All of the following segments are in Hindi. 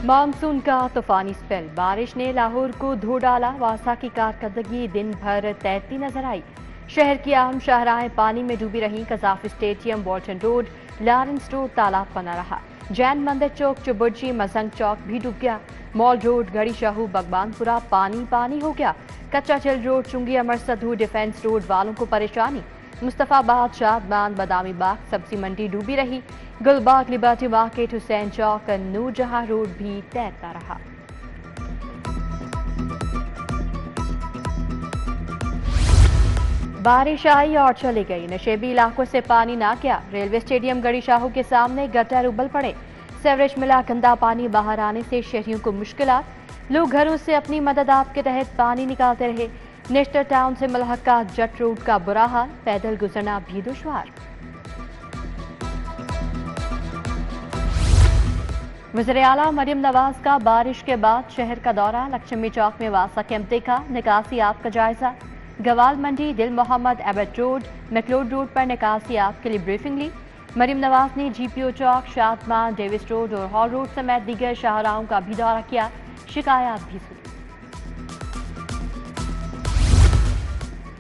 मानसून का तूफानी स्पेल, बारिश ने लाहौर को धो डाला। वासा की कारकर्दगी दिन भर तैरती नजर आई। शहर की आम शाहराहें पानी में डूबी रहीं। Gaddafi stadium, वॉल्टन road, Lawrence road तालाब बना रहा। जैन मंदिर चौक, चुबुर्जी, मसंग चौक भी डूब गया। मॉल रोड, गढ़ी शाहू, बगबानपुरा पानी पानी हो गया। कच्चा चिल रोड, चुंगी, अमर सधू, डिफेंस रोड वालों को परेशानी। मुस्तफाबाद, शादमान, बादामी बाग, सब्जी मंडी डूबी रही। गुलबाग, लिबर्टी मार्केट, हुसैन चौक, नूरजहां रोड भी तैरता रहा। बारिश आई और चली गई। नशेबी इलाकों से पानी ना गया। रेलवे स्टेडियम, गढ़ी शाहू के सामने गटर उबल पड़े। सेवरेज मिला, गंदा पानी बाहर आने से शहरियों को मुश्किलात। लोग घरों से अपनी मदद आप के तहत पानी निकालते रहे। नेस्टर टाउन से मलहका जट रोड का बुरा हाल, पैदल गुजरना भी दुश्वार। वज़ीर आला मरियम नवाज का बारिश के बाद शहर का दौरा। लक्ष्मी चौक में वासा कैंप देखा, निकासी आप का जायजा। Gawal Mandi, Dil Mohammad, Abbott road, McLeod road पर निकासी आप के लिए ब्रीफिंग ली। मरियम नवाज ने जीपीओ चौक, शादमान, डेविस रोड और हॉल रोड समेत दीगर शाहराहों का भी दौरा किया, शिकायत भी सुनी।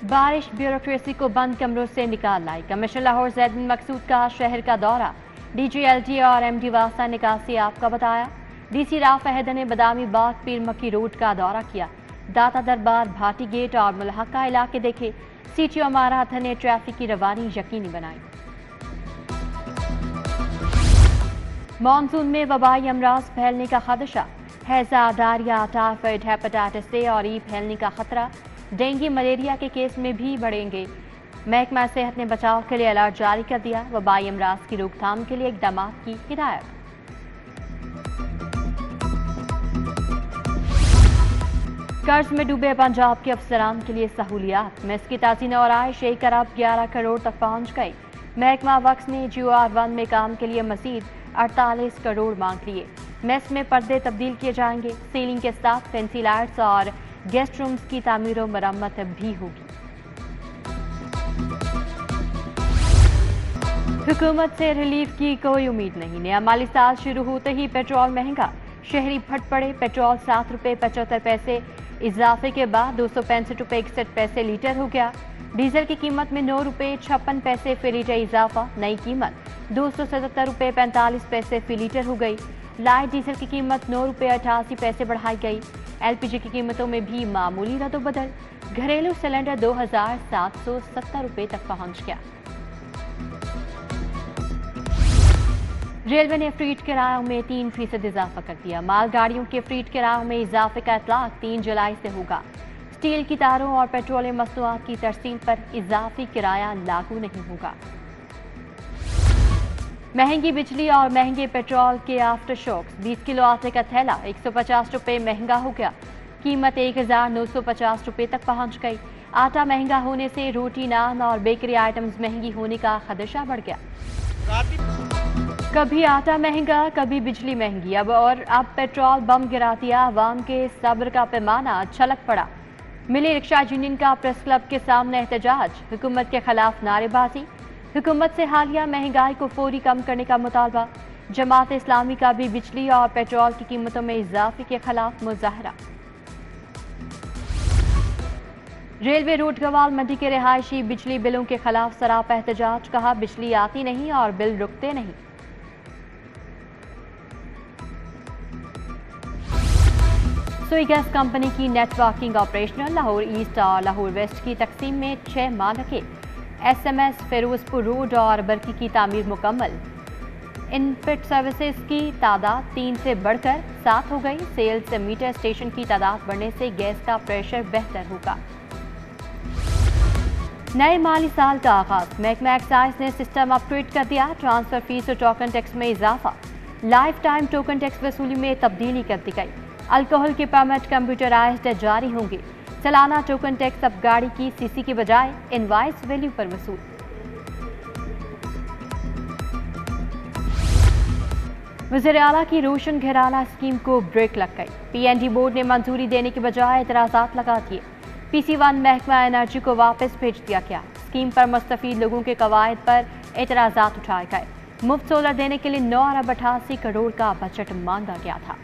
बारिश ब्यूरोक्रेसी को बंद कमरों से निकाल लाई। कमिश्नर लाहौर ज़ैद बिन मकसूद का शहर का दौरा। डीजीएलटी और एमडी वासा निकासी आपका बताया। डीसी राफ अहद ने बादामी बाग, पीर मक्की रोड का दौरा किया। दाता दरबार, भाटी गेट और मुलहका इलाके देखे। सीटीओ अमारात ने ट्रैफिक की रवानी यकीनी बनाई। मानसून में वबाई अमराज फैलने का खदशा। हैजा, डायरिया, टाइफाइड, हेपेटाइटिस ए और ई फैलने का खतरा। डेंगू, मलेरिया के केस में भी बढ़ेंगे। महकमा सेहत ने बचाव के लिए अलर्ट जारी कर दिया। वबाई अमराज की रोकथाम के लिए इकदाम की हिदायत। कर्ज में डूबे पंजाब के अफसरान के लिए सहूलियात। मेस की ताज़ीन और आयश 1 अरब 11 करोड़ तक पहुंच गई। महकमा वक्स ने GOR1 में काम के लिए मजीद 48 करोड़ मांग लिए। मेस में पर्दे तब्दील किए जाएंगे। सीलिंग के साथ फैंसी लाइट्स और गेस्ट रूम्स की तामीर और मरम्मत भी होगी। हुकूमत से रिलीफ की कोई उम्मीद नहीं। नया माली साल शुरू होते ही पेट्रोल महंगा। शहरी फट पड़े। पेट्रोल 7 रुपये 75 पैसे इजाफे के बाद 265 रुपये 61 पैसे लीटर हो गया। डीजल की कीमत में 9 रुपये 56 पैसे फी लीटर इजाफा। नई कीमत 277 रुपये 45 पैसे फी लीटर हो गई। लाइट डीजल की कीमत 9 रुपये 88 पैसे बढ़ाई गई। LPG की कीमतों में भी मामूली रद्दोबदल। घरेलू सिलेंडर 2770 रुपये तक पहुंच गया। रेलवे ने फ्रीट किरायों में 3% इजाफा कर दिया। मालगाड़ियों के फ्रीट किरायों में इजाफे का इतलाक 3 जुलाई से होगा। स्टील की तारों और पेट्रोलियम मसनूआत की तरसील पर इजाफी किराया लागू नहीं होगा। महंगी बिजली और महंगे पेट्रोल के आफ्टर शॉक्स। 20 किलो आटे का थैला 150 रुपये महंगा हो गया। कीमत 1950 रुपये तक पहुंच गई। आटा महंगा होने से रोटी, नान और बेकरी आइटम्स महंगी होने का खदशा बढ़ गया। कभी आटा महंगा, कभी बिजली महंगी, अब पेट्रोल बम गिरा दिया। आवाम के सब्र का पैमाना छलक पड़ा। मिली रिक्शा यूनियन का प्रेस क्लब के सामने एहतजाज। हुकूमत के खिलाफ नारेबाजी। हुकूमत से हालिया महंगाई को फौरी कम करने का मुतालबा। जमात इस्लामी का भी बिजली और पेट्रोल की कीमतों में इजाफे के खिलाफ मुजाहरा। रेलवे रोड, गवाल मंडी के रिहायशी बिजली बिलों के खिलाफ सरापा एहतजाज। कहा, बिजली आती नहीं और बिल रुकते नहीं। सोई गैस कंपनी की नेटवर्किंग ऑपरेशनल। लाहौर ईस्ट और लाहौर वेस्ट की तकसीम में 6 माह लगे। SMS फिरोजपुर रोड और बरकी की तामीर मुकम्मल। इनफिट सर्विसेज की तादाद 3 से बढ़कर 7 हो गई। सेल्स मीटर स्टेशन की तादाद बढ़ने से गैस का प्रेशर बेहतर होगा। नए माली साल का आगाज। महकमा एक्साइज ने सिस्टम अपग्रेड कर दिया। ट्रांसफर फीस और टोकन टैक्स में इजाफा। लाइफ टाइम टोकन टैक्स वसूली में तब्दीली कर दी गई। अल्कोहल के परमिट कंप्यूटराइज्ड जारी होंगे। सालाना टोकन टैक्स अब गाड़ी की CC की बजाय इनवाइस वैल्यू पर वसूल। वज़ीर आला की रोशन घराना स्कीम को ब्रेक लग गई। PND बोर्ड ने मंजूरी देने के बजाय एतराज़ात लगा दिए। PC1 महकमा एनर्जी को वापस भेज दिया गया। स्कीम पर मुस्तफीद लोगों के कवायद पर एतराज़ात उठाए गए। मुफ्त सोलर देने के लिए 9 अरब 88 करोड़ का बजट मांगा गया था।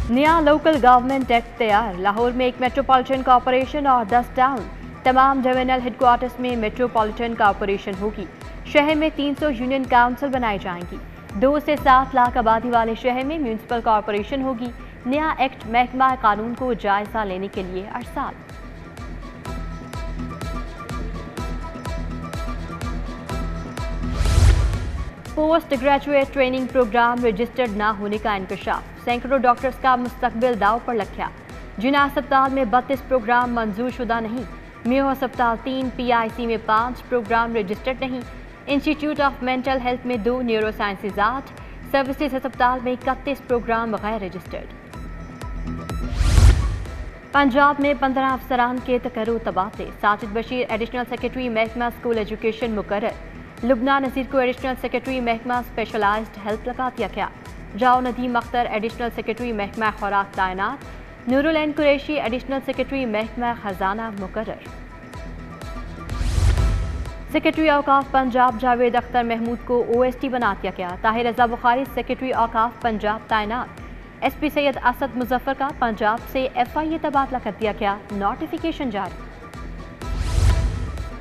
नया लोकल गवर्नमेंट एक्ट तैयार, लाहौर में एक मेट्रोपॉलिटन कॉरपोरेशन और 10 टाउन। तमाम डिवीजनल हेडक्वार्टर्स में मेट्रोपॉलिटन कॉरपोरेशन होगी। शहर में 300 यूनियन काउंसिल बनाई जाएंगी। 2 से 7 लाख आबादी वाले शहर में म्यूनिसिपल कॉरपोरेशन होगी। नया एक्ट महकमा कानून को जायजा लेने के लिए अरसाल। Post graduate training programme registered ना होने का इंकशाफ, सैकड़ों डॉक्टर्स का मुस्तकबिल दाव पर लखा। जिना अस्पताल में 32 प्रोग्राम मंजूर शुदा नहीं। मेयो अस्पताल 3, PIC में 5 प्रोग्राम रजिस्टर्ड नहीं। इंस्टीट्यूट ऑफ मेंटल हेल्थ में 2, न्यूरो साइंसेज 8, सर्विसेज अस्पताल में 31 प्रोग्राम गैर रजिस्टर्ड। पंजाब में 15 अफसरान के तकर्रुर तबादले, साजिद बशीर एडिशनल सेक्रेटरी महकमा स्कूल एजुकेशन मुकर्रर। लुबना नज़ीर को एडिशनल सेक्रेटरी महकमा स्पेशलाइज्ड हेल्थ लगा दिया गया। जाओ नदीम अख्तर एडिशनल सेक्रेटरी महकमा खुराक तैनात। नूरुल एन कुरैशी एडिशनल सेक्रेटरी महकमा खजाना मुकर्रर। सेक्रेटरी औकाफ पंजाब जावेद अख्तर महमूद को OST बना दिया गया। ताहिर रजा बुखारी सेक्रेटरी औकाफ पंजाब तैनात। SP सैयद असद मुजफ्फर का पंजाब से FIA तबादला कर दिया गया। नोटिफिकेशन जारी।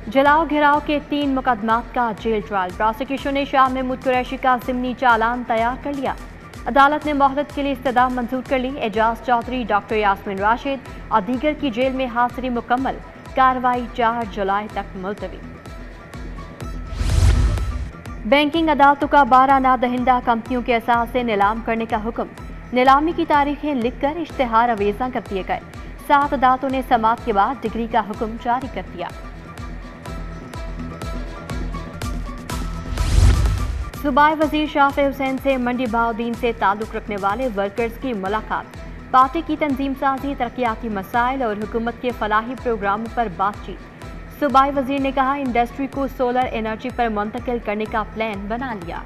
जलाओ घिराव के 3 मुकदमात का जेल ट्रायल, प्रोसिक्यूशन ने शाह महमूद कुरैशी का ज़िमनी चालान तैयार कर लिया। अदालत ने मोहलत के लिए इस्तदा मंजूर कर ली। एजाज चौधरी, डॉक्टर यास्मीन राशिद और दीगर की जेल में हाजिरी मुकम्मल। कार्रवाई 4 जुलाई तक मुलतवी। बैंकिंग अदालतों का 12 नादहिंदा कंपनियों के असास से नीलाम करने का हुक्म। नीलामी की तारीखें लिखकर इश्तेहार अवेजा कर दिए गए। 7 अदालतों ने समात के बाद डिग्री का हुक्म जारी कर दिया। सूबाई वजीर शाफे हुसैन से मंडी बहाउद्दीन से ताल्लुक रखने वाले वर्कर्स की मुलाकात। पार्टी की तंजीम साजी, तरक्याती मसाइल और हुकूमत के फलाही प्रोग्रामों पर बातचीत। सूबाई वजीर ने कहा, इंडस्ट्री को सोलर एनर्जी पर मुंतकिल करने का प्लान बना लिया।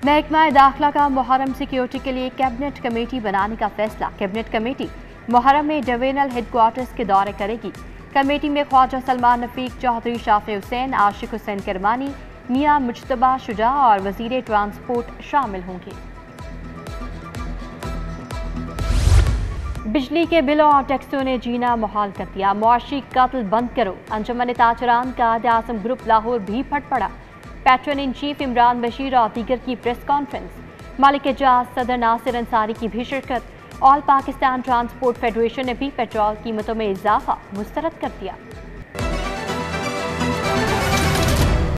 महकमा दाखिला का मुहर्रम सिक्योरिटी के लिए कैबिनेट कमेटी बनाने का फैसला। कैबिनेट कमेटी मुहर्रम में डिवीजनल हेडक्वार्टर्स के दौरे करेगी। कमेटी में ख्वाजा सलमान रफीक चौधरी, शाफे हुसैन, आशिक हुसैन करमानी, मियां मुज्तबा शुजा और वजीर ट्रांसपोर्ट शामिल होंगे। बिजली के बिलों और टैक्सों ने जीना मुहाल कर दिया। मुआशी कत्ल बंद करो, अंजुमन ताजरान कायद आज़म ग्रुप लाहौर भी फट पड़ा। Patron in chief Imran Bashir और दीगर की प्रेस कॉन्फ्रेंस। मालिक एजाज सदर नासिर अंसारी की भी शिरकत। ऑल पाकिस्तान ट्रांसपोर्ट फेडरेशन ने भी पेट्रोल कीमतों में इजाफा मुस्तरद कर दिया।